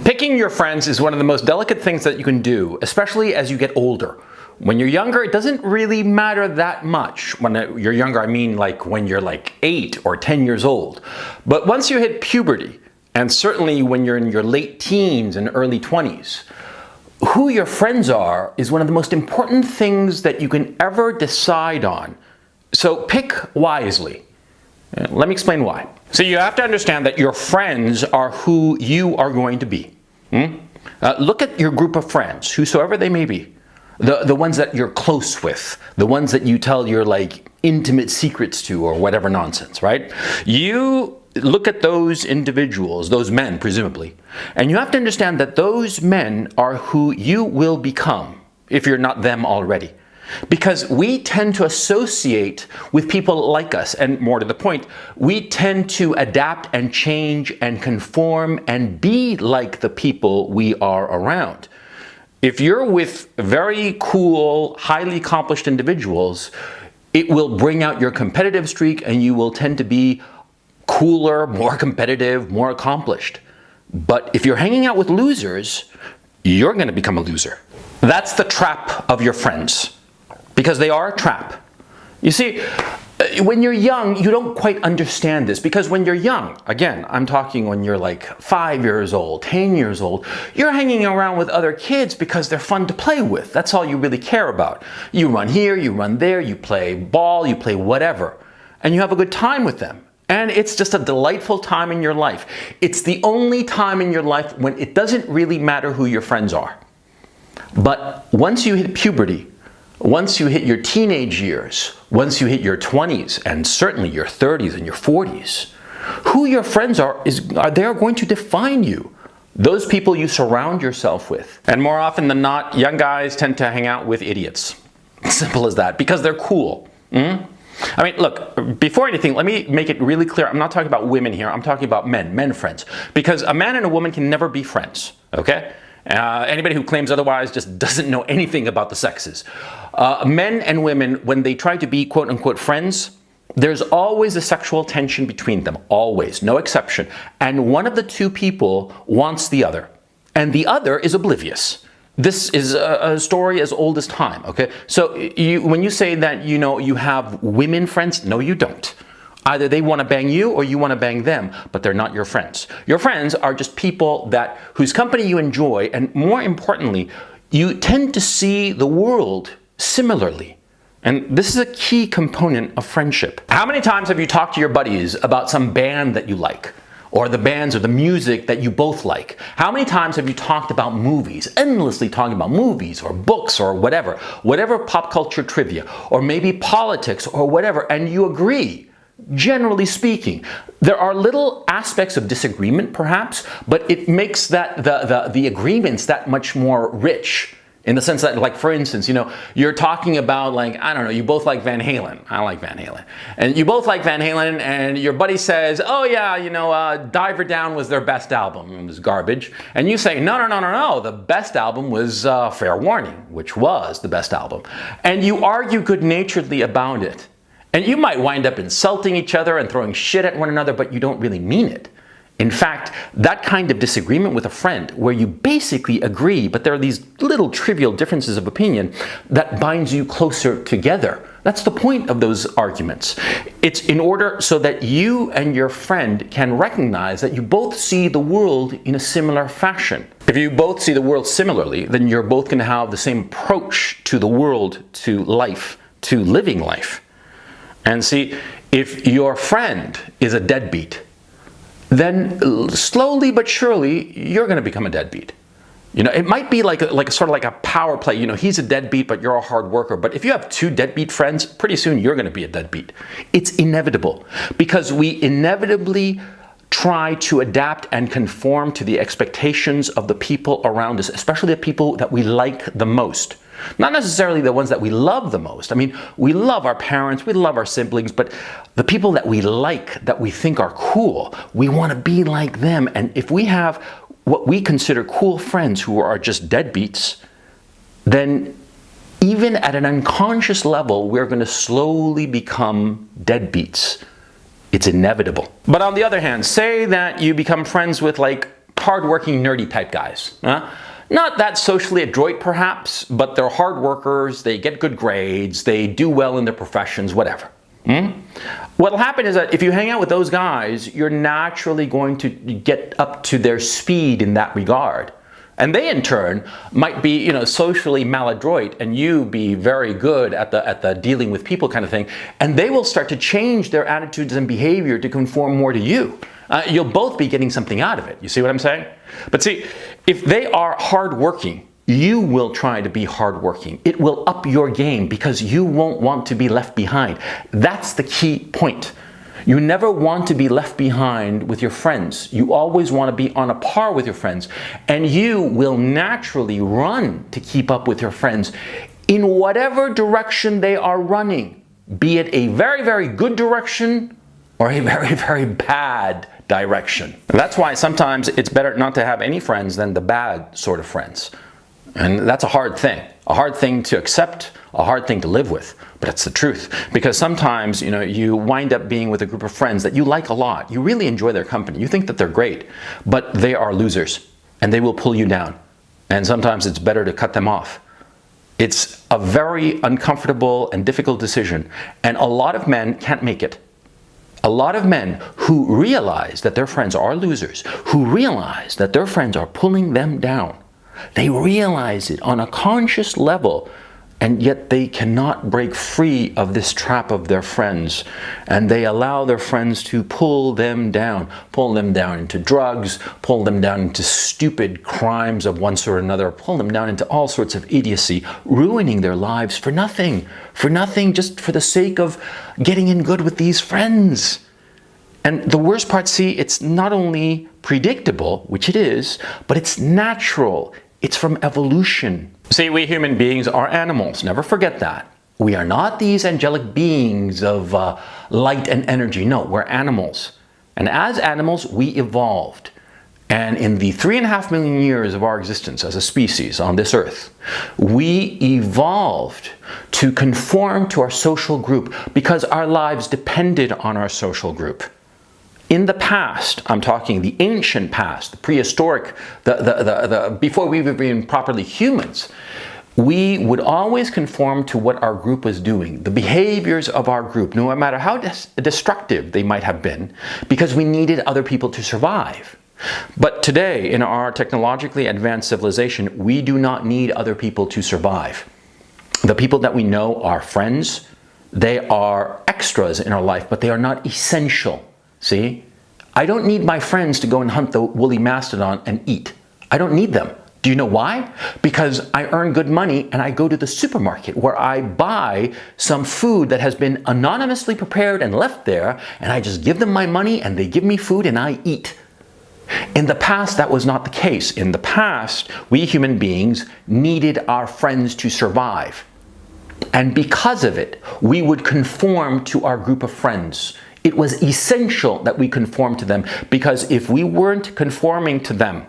Picking your friends is one of the most delicate things that you can do, especially as you get older. When you're younger, it doesn't really matter that much. When you're younger, I mean like when you're like 8 or 10 years old. But once you hit puberty, and certainly when you're in your late teens and early 20s, who your friends are is one of the most important things that you can ever decide on. So pick wisely. Let me explain why. So you have to understand that your friends are who you are going to be. Look at your group of friends, whosoever they may be. The ones that you're close with, the ones that you tell your like intimate secrets to or whatever nonsense, right? You look at those individuals, those men presumably, and you have to understand that those men are who you will become if you're not them already. Because we tend to associate with people like us, and more to the point, we tend to adapt and change and conform and be like the people we are around. If you're with very cool, highly accomplished individuals, it will bring out your competitive streak and you will tend to be cooler, more competitive, more accomplished. But if you're hanging out with losers, you're going to become a loser. That's the trap of your friends. Because they are a trap. You see, when you're young, you don't quite understand this. Because when you're young, again, I'm talking when you're like 5 years old, 10 years old, you're hanging around with other kids because they're fun to play with. That's all you really care about. You run here, you run there, you play ball, you play whatever. And you have a good time with them. And it's just a delightful time in your life. It's the only time in your life when it doesn't really matter who your friends are. But once you hit puberty, once you hit your teenage years, once you hit your 20s, and certainly your 30s and your 40s, who your friends are they are going to define you. Those people you surround yourself with. And more often than not, young guys tend to hang out with idiots. Simple as that, because they're cool. I mean, look, before anything, let me make it really clear. I'm not talking about women here. I'm talking about men friends. Because a man and a woman can never be friends, okay? Anybody who claims otherwise just doesn't know anything about the sexes. Men and women, when they try to be quote-unquote friends, there's always a sexual tension between them, always, no exception. And one of the two people wants the other, and the other is oblivious. This is a story as old as time, okay? So when you say that, you know, you have women friends, no, you don't. Either they want to bang you or you want to bang them, but they're not your friends. Your friends are just people whose company you enjoy, and more importantly, you tend to see the world similarly. And this is a key component of friendship. How many times have you talked to your buddies about some band that you like? Or the bands or the music that you both like? How many times have you talked about movies, endlessly talking about movies or books or whatever pop culture trivia, or maybe politics or whatever, and you agree? Generally speaking, there are little aspects of disagreement perhaps, but it makes the agreements that much more rich. In the sense that, like, for instance, you know, you're talking about, like, I don't know, you both like Van Halen. I like Van Halen. And you both like Van Halen, and your buddy says, oh yeah, you know, Diver Down was their best album. It was garbage. And you say, no, the best album was Fair Warning, which was the best album. And you argue good-naturedly about it. And you might wind up insulting each other and throwing shit at one another, but you don't really mean it. In fact, that kind of disagreement with a friend, where you basically agree, but there are these little trivial differences of opinion that binds you closer together. That's the point of those arguments. It's in order so that you and your friend can recognize that you both see the world in a similar fashion. If you both see the world similarly, then you're both going to have the same approach to the world, to life, to living life. And see, if your friend is a deadbeat, then slowly but surely you're going to become a deadbeat. You know, it might be like sort of like a power play. You know, he's a deadbeat, but you're a hard worker. But if you have two deadbeat friends, pretty soon you're going to be a deadbeat. It's inevitable, because we inevitably try to adapt and conform to the expectations of the people around us, especially the people that we like the most. Not necessarily the ones that we love the most. I mean, we love our parents, we love our siblings, but the people that we like, that we think are cool, we want to be like them. And if we have what we consider cool friends who are just deadbeats, then even at an unconscious level, we're going to slowly become deadbeats. It's inevitable. But on the other hand, say that you become friends with, like, hardworking, nerdy type guys. Not that socially adroit perhaps, but they're hard workers, they get good grades, they do well in their professions, whatever. What'll happen is that if you hang out with those guys, you're naturally going to get up to their speed in that regard. And they in turn might be, socially maladroit, and you be very good at the dealing with people kind of thing. And they will start to change their attitudes and behavior to conform more to you. You'll both be getting something out of it. You see what I'm saying? But see, if they are hardworking, you will try to be hardworking. It will up your game because you won't want to be left behind. That's the key point. You never want to be left behind with your friends. You always want to be on a par with your friends. And you will naturally run to keep up with your friends in whatever direction they are running, be it a very, very good direction or a very, very bad direction. And that's why sometimes it's better not to have any friends than the bad sort of friends. And that's a hard thing to accept, a hard thing to live with, but it's the truth. Because sometimes, you wind up being with a group of friends that you like a lot. You really enjoy their company. You think that they're great, but they are losers and they will pull you down. And sometimes it's better to cut them off. It's a very uncomfortable and difficult decision. And a lot of men can't make it. A lot of men who realize that their friends are losers, who realize that their friends are pulling them down, they realize it on a conscious level, and yet they cannot break free of this trap of their friends. And they allow their friends to pull them down into drugs, pull them down into stupid crimes of one sort or another, pull them down into all sorts of idiocy, ruining their lives for nothing, just for the sake of getting in good with these friends. And the worst part, see, it's not only predictable, which it is, but it's natural. It's from evolution. See, we human beings are animals. Never forget that. We are not these angelic beings of light and energy. No, we're animals. And as animals, we evolved. And in the 3.5 million years of our existence as a species on this earth, we evolved to conform to our social group because our lives depended on our social group. In the past, I'm talking the ancient past, the prehistoric, before we were even properly humans, we would always conform to what our group was doing, the behaviors of our group, no matter how destructive they might have been, because we needed other people to survive. But today, in our technologically advanced civilization, we do not need other people to survive. The people that we know are friends. They are extras in our life, but they are not essential. See, I don't need my friends to go and hunt the woolly mastodon and eat. I don't need them. Do you know why? Because I earn good money and I go to the supermarket where I buy some food that has been anonymously prepared and left there, and I just give them my money and they give me food and I eat. In the past, that was not the case. In the past, we human beings needed our friends to survive. And because of it, we would conform to our group of friends. It was essential that we conform to them, because if we weren't conforming to them,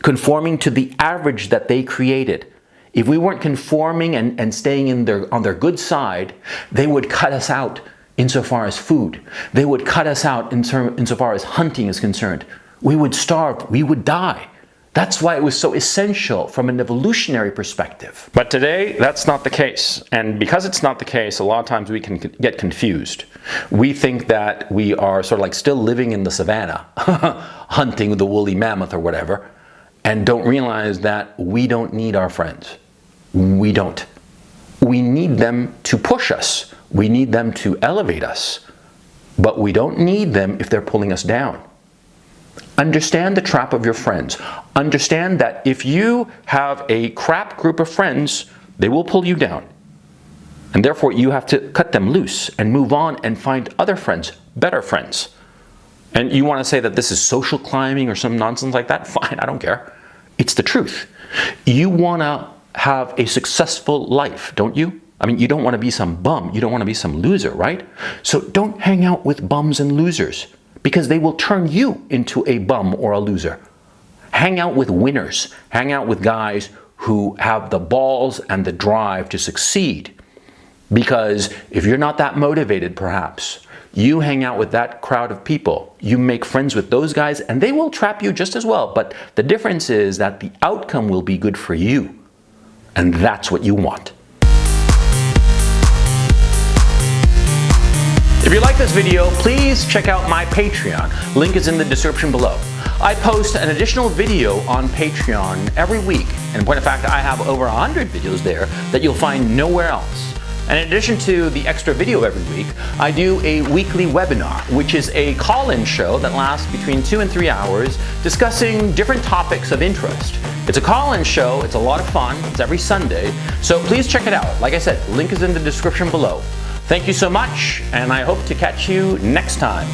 conforming to the average that they created, if we weren't conforming and staying on their good side, they would cut us out insofar as food. They would cut us out insofar as hunting is concerned. We would starve, we would die. That's why it was so essential from an evolutionary perspective. But today, that's not the case. And because it's not the case, a lot of times we can get confused. We think that we are sort of like still living in the savannah, hunting the woolly mammoth or whatever, and don't realize that we don't need our friends. We don't. We need them to push us. We need them to elevate us. But we don't need them if they're pulling us down. Understand the trap of your friends. Understand that if you have a crap group of friends, they will pull you down. And therefore, you have to cut them loose and move on and find other friends, better friends. And you want to say that this is social climbing or some nonsense like that? Fine, I don't care. It's the truth. You want to have a successful life, don't you? I mean, you don't want to be some bum. You don't want to be some loser, right? So don't hang out with bums and losers, because they will turn you into a bum or a loser. Hang out with winners. Hang out with guys who have the balls and the drive to succeed. Because if you're not that motivated, perhaps, You hang out with that crowd of people. You make friends with those guys, and they will trap you just as well. But the difference is that the outcome will be good for you. And that's what you want. If you like this video, please check out my Patreon. Link is in the description below. I post an additional video on Patreon every week. And in point of fact, I have over 100 videos there that you'll find nowhere else. And in addition to the extra video every week, I do a weekly webinar, which is a call-in show that lasts between 2 and 3 hours, discussing different topics of interest. It's a call-in show, it's a lot of fun, it's every Sunday, so please check it out. Like I said, link is in the description below. Thank you so much, and I hope to catch you next time.